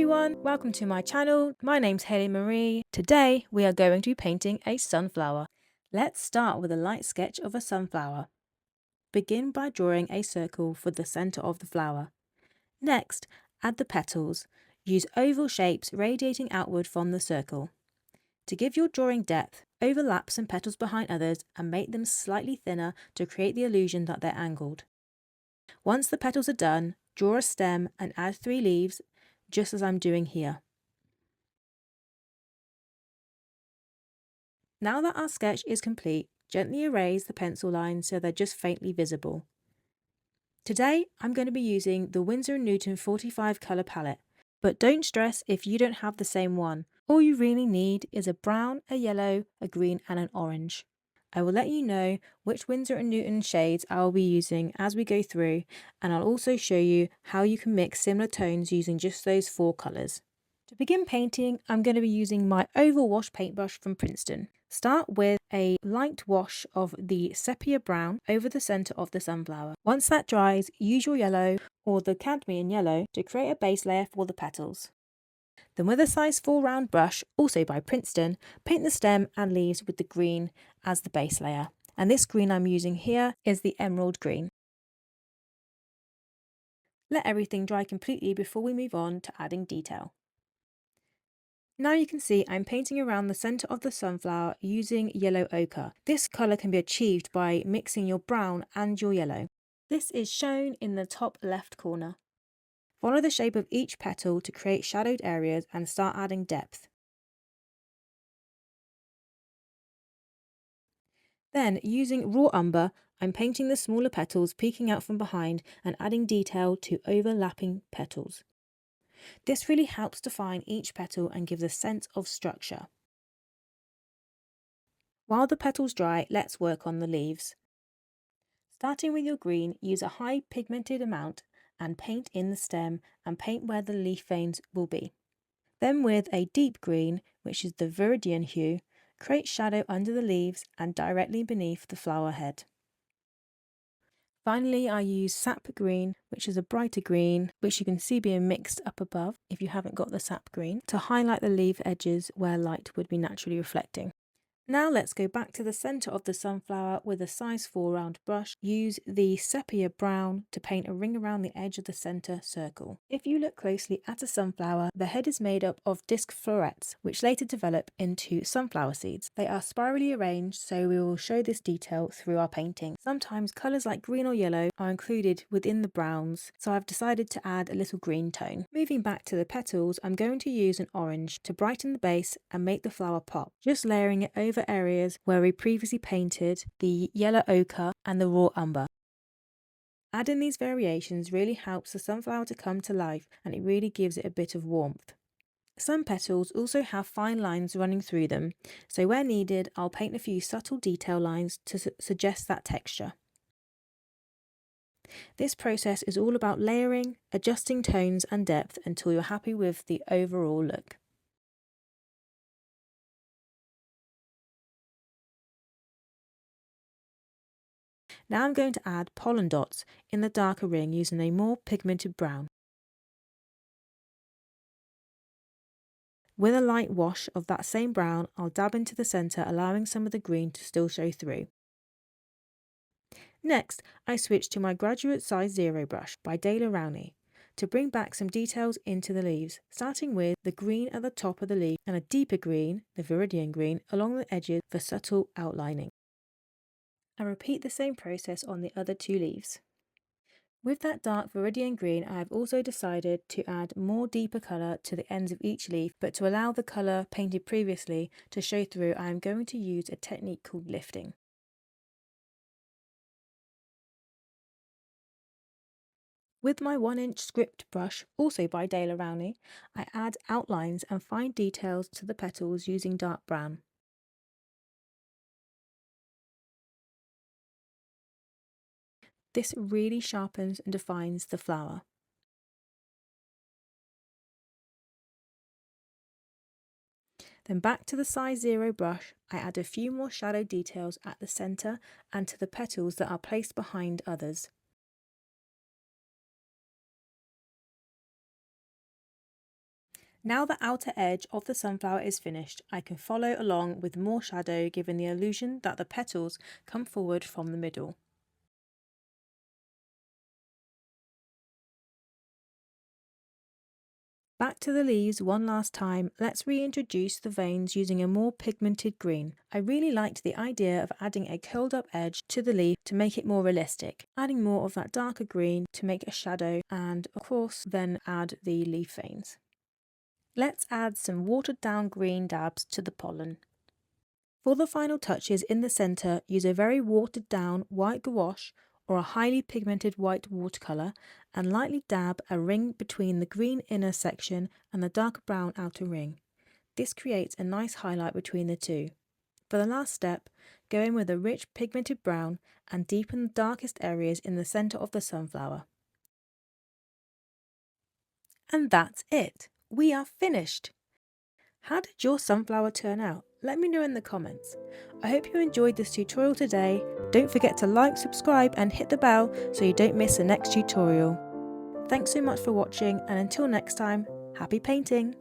everyone, welcome to my channel. My name's Hayley Marie. Today we are going to be painting a sunflower. Let's start with a light sketch of a sunflower. Begin by drawing a circle for the center of the flower. Next, add the petals. Use oval shapes radiating outward from the circle. To give your drawing depth, overlap some petals behind others and make them slightly thinner to create the illusion that they're angled. Once the petals are done, draw a stem and add 3 leaves, just as I'm doing here. Now that our sketch is complete, gently erase the pencil lines so they're just faintly visible. Today, I'm going to be using the Winsor & Newton 45 colour palette, but don't stress if you don't have the same one. All you really need is a brown, a yellow, a green and an orange. I will let you know which Winsor & Newton shades I will be using as we go through, and I'll also show you how you can mix similar tones using just those 4 colours. To begin painting, I'm going to be using my oval wash paintbrush from Princeton. Start with a light wash of the sepia brown over the centre of the sunflower. Once that dries, use your yellow or the cadmium yellow to create a base layer for the petals. Then with a size 4 round brush, also by Princeton, paint the stem and leaves with the green as the base layer. And this green I'm using here is the emerald green. Let everything dry completely before we move on to adding detail. Now you can see I'm painting around the centre of the sunflower using yellow ochre. This colour can be achieved by mixing your brown and your yellow. This is shown in the top left corner. Follow the shape of each petal to create shadowed areas and start adding depth. Then, using raw umber, I'm painting the smaller petals peeking out from behind and adding detail to overlapping petals. This really helps define each petal and gives a sense of structure. While the petals dry, let's work on the leaves. Starting with your green, use a high pigmented amount and paint in the stem and paint where the leaf veins will be. Then with a deep green, which is the viridian hue, create shadow under the leaves and directly beneath the flower head. Finally, I use sap green, which is a brighter green, which you can see being mixed up above if you haven't got the sap green, to highlight the leaf edges where light would be naturally reflecting. Now let's go back to the centre of the sunflower with a size 4 round brush. Use the sepia brown to paint a ring around the edge of the centre circle. If you look closely at a sunflower, the head is made up of disc florets, which later develop into sunflower seeds. They are spirally arranged, so we will show this detail through our painting. Sometimes colours like green or yellow are included within the browns, so I've decided to add a little green tone. Moving back to the petals, I'm going to use an orange to brighten the base and make the flower pop, just layering it over areas where we previously painted the yellow ochre and the raw umber. Adding these variations really helps the sunflower to come to life, and it really gives it a bit of warmth. Some petals also have fine lines running through them, so where needed I'll paint a few subtle detail lines to suggest that texture. This process is all about layering, adjusting tones and depth until you're happy with the overall look. Now I'm going to add pollen dots in the darker ring using a more pigmented brown. With a light wash of that same brown, I'll dab into the centre, allowing some of the green to still show through. Next, I switch to my Graduate Size 0 brush by Abrami to bring back some details into the leaves, starting with the green at the top of the leaf and a deeper green, the viridian green, along the edges for subtle outlining. And repeat the same process on the other 2 leaves. With that dark viridian green, I have also decided to add more deeper colour to the ends of each leaf, but to allow the colour painted previously to show through, I am going to use a technique called lifting. With my 1-inch script brush, also by Abrami, I add outlines and fine details to the petals using dark brown. This really sharpens and defines the flower. Then back to the size 0 brush, I add a few more shadow details at the centre and to the petals that are placed behind others. Now the outer edge of the sunflower is finished, I can follow along with more shadow, giving the illusion that the petals come forward from the middle. Back to the leaves one last time, let's reintroduce the veins using a more pigmented green. I really liked the idea of adding a curled up edge to the leaf to make it more realistic, adding more of that darker green to make a shadow, and of course then add the leaf veins. Let's add some watered down green dabs to the pollen. For the final touches in the centre, use a very watered down white gouache or a highly pigmented white watercolor and lightly dab a ring between the green inner section and the dark brown outer ring. This creates a nice highlight between the two. For the last step, go in with a rich pigmented brown and deepen the darkest areas in the centre of the sunflower. And that's it! We are finished! How did your sunflower turn out? Let me know in the comments. I hope you enjoyed this tutorial today. Don't forget to like, subscribe and hit the bell so you don't miss the next tutorial. Thanks so much for watching, and until next time, happy painting!